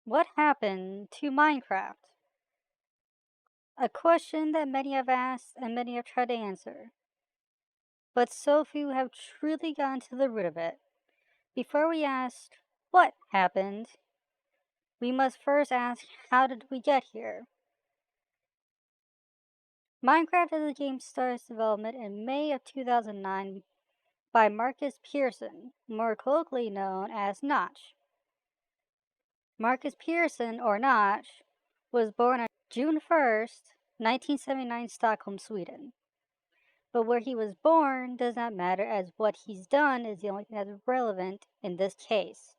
What happened to Minecraft? A question that many have asked and many have tried to answer, but so few have truly gotten to the root of it. Before we ask what happened, we must first ask how did we get here? Minecraft as a game starts development in May of 2009 by Marcus Pearson, more colloquially known as Notch. Marcus Pearson, or Notch, was born on June 1st, 1979, Stockholm, Sweden. But where he was born does not matter, as what he's done is the only thing that's relevant in this case.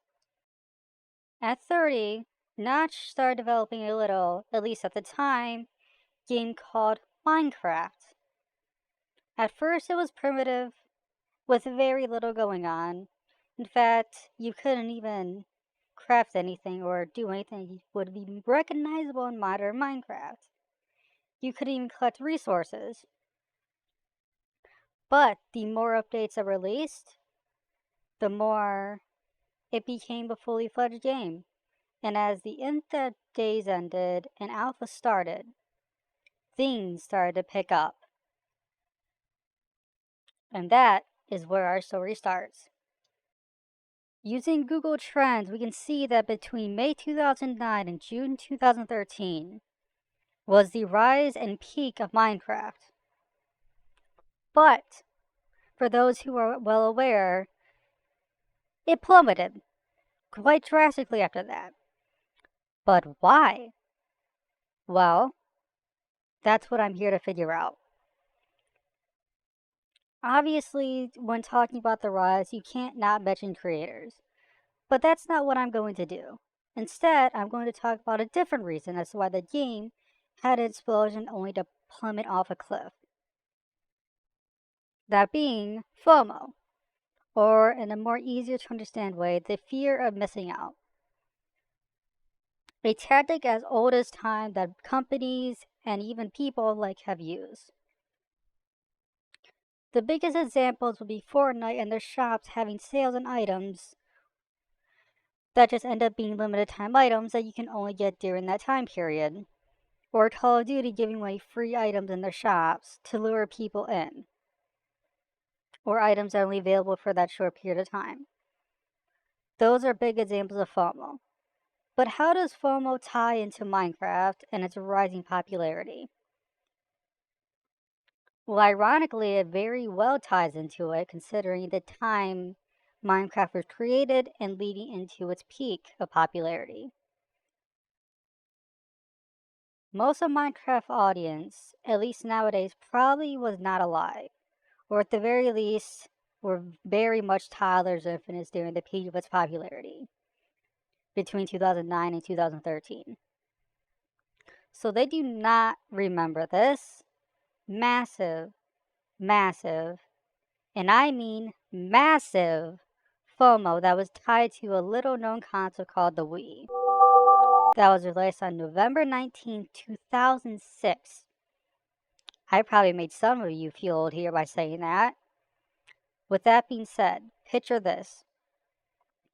At 30, Notch started developing a little, at least at the time, game called Minecraft. At first it was primitive, with very little going on. In fact, you couldn't even craft anything or do anything that would be recognizable in modern Minecraft. You couldn't even collect resources. But the more updates are released, the more it became a fully fledged game. And as the alpha days ended and alpha started, things started to pick up. And that is where our story starts. Using Google Trends, we can see that between May 2009 and June 2013 was the rise and peak of Minecraft. But for those who are well aware, it plummeted quite drastically after that. But why? Well, that's what I'm here to figure out. Obviously, when talking about the rise, you can't not mention creators. But that's not what I'm going to do. Instead, I'm going to talk about a different reason as to why the game had an explosion only to plummet off a cliff. That being FOMO, or in a more easier to understand way, the fear of missing out. A tactic as old as time that companies and even people alike have used. The biggest examples would be Fortnite and their shops having sales on items that just end up being limited time items that you can only get during that time period. Or Call of Duty giving away free items in their shops to lure people in. Or items that are only available for that short period of time. Those are big examples of FOMO. But how does FOMO tie into Minecraft and its rising popularity? Well, ironically, it very well ties into it, considering the time Minecraft was created and leading into its peak of popularity. Most of Minecraft audience, at least nowadays, probably was not alive, or at the very least, were very much toddlers or infants during the peak of its popularity, between 2009 and 2013. So they do not remember this massive, massive, and I mean massive, FOMO that was tied to a little known console called the Wii. That was released on November 19th, 2006. I probably made some of you feel old here by saying that. With that being said, picture this.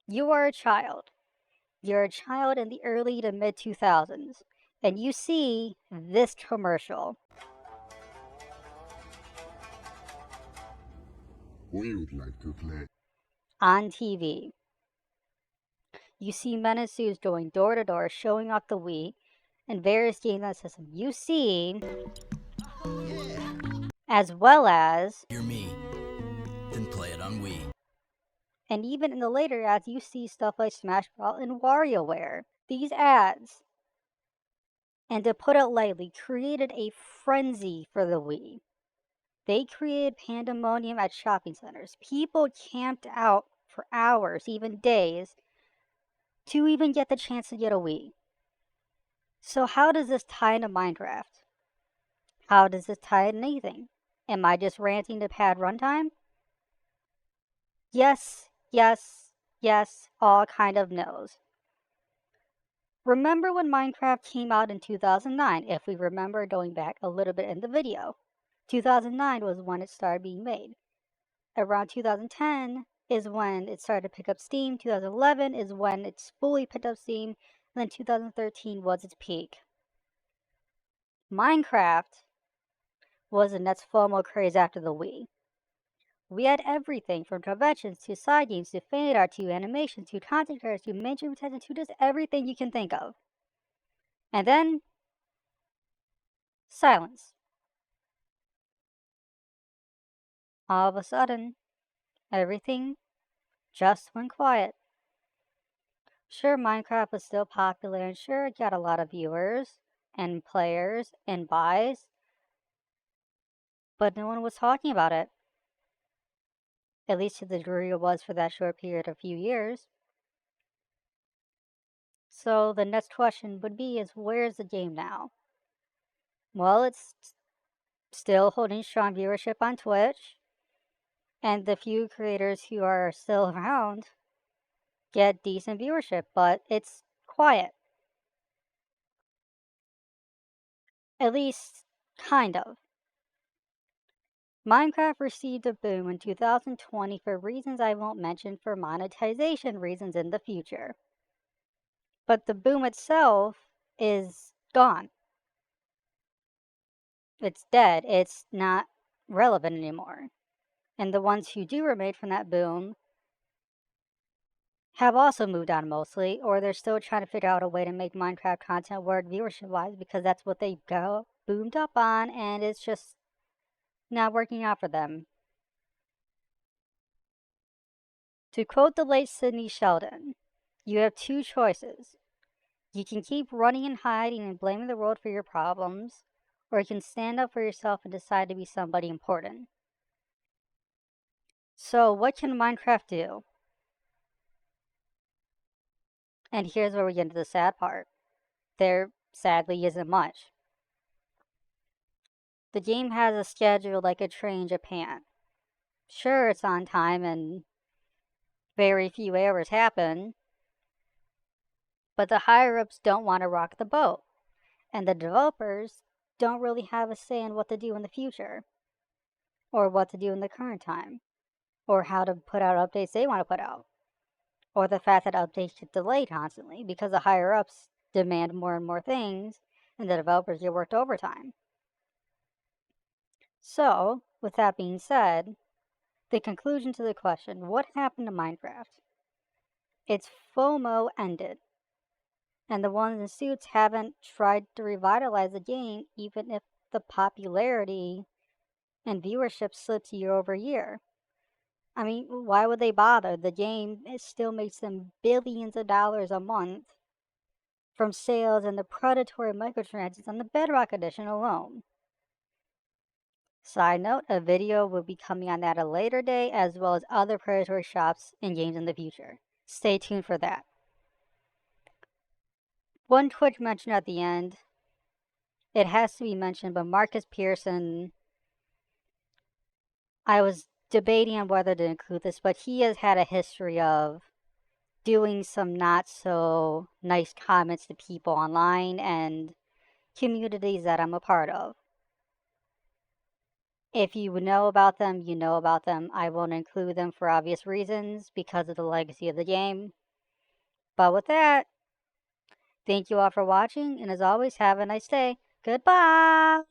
You are a child. You're a child in the early to mid 2000s, and you see this commercial. We would like to play On TV. You see men in suits going door to door showing off the Wii and various games on the system. You see, as well as, Hear me, then play it on Wii. and even in the later ads, you see stuff like Smash Bros. And WarioWare. These ads, and to put it lightly, created a frenzy for the Wii. They created pandemonium at shopping centers. People camped out for hours, even days, to even get the chance to get a Wii. So how does this tie into Minecraft? How does this tie into anything? Am I just ranting to pad runtime? Yes, yes, yes, all kind of knows. Remember when Minecraft came out in 2009, if we remember going back a little bit in the video. 2009 was when it started being made. Around 2010 is when it started to pick up steam. 2011 is when it's fully picked up steam. and then 2013 was its peak. Minecraft was the next FOMO craze after the Wii. We had everything from conventions to side games to fan art to animations to content creators to mainstream attention to just everything you can think of. And then, silence. All of a sudden, everything just went quiet. Sure, Minecraft was still popular and sure, it got a lot of viewers and players and buys, but no one was talking about it. At least to the degree it was for that short period of few years. So the next question would be is where's the game now? Well, it's still holding strong viewership on Twitch, and the few creators who are still around get decent viewership, but it's quiet. At least, kind of. Minecraft received a boom in 2020 for reasons I won't mention for monetization reasons in the future. But the boom itself is gone. It's dead. It's not relevant anymore. And the ones who do remain from that boom have also moved on mostly, or they're still trying to figure out a way to make Minecraft content work viewership-wise because that's what they go boomed up on, and it's just not working out for them. To quote the late Sidney Sheldon, you have two choices. You can keep running and hiding and blaming the world for your problems, or you can stand up for yourself and decide to be somebody important. So, what can Minecraft do? And here's where we get into the sad part. There sadly isn't much. The game has a schedule like a train in Japan. Sure, it's on time and very few errors happen, but the higher-ups don't want to rock the boat, and the developers don't really have a say in what to do in the future, or what to do in the current time, or how to put out updates they want to put out, or the fact that updates get delayed constantly because the higher-ups demand more and more things, and the developers get worked overtime. So, with that being said, the conclusion to the question, what happened to Minecraft? Its FOMO ended, and the ones in suits haven't tried to revitalize the game even if the popularity and viewership slips year over year. I mean, why would they bother? The game still makes them billions of dollars a month from sales and the predatory microtransactions on the Bedrock Edition alone. Side note, a video will be coming on that at a later date, as well as other predatory shops and games in the future. Stay tuned for that. One Twitch mention at the end, it has to be mentioned, but Marcus Pearson, I was debating on whether to include this, but he has had a history of doing some not so nice comments to people online and communities that I'm a part of. If you know about them, you know about them. I won't include them for obvious reasons because of the legacy of the game. But with that, thank you all for watching, and as always, have a nice day. Goodbye!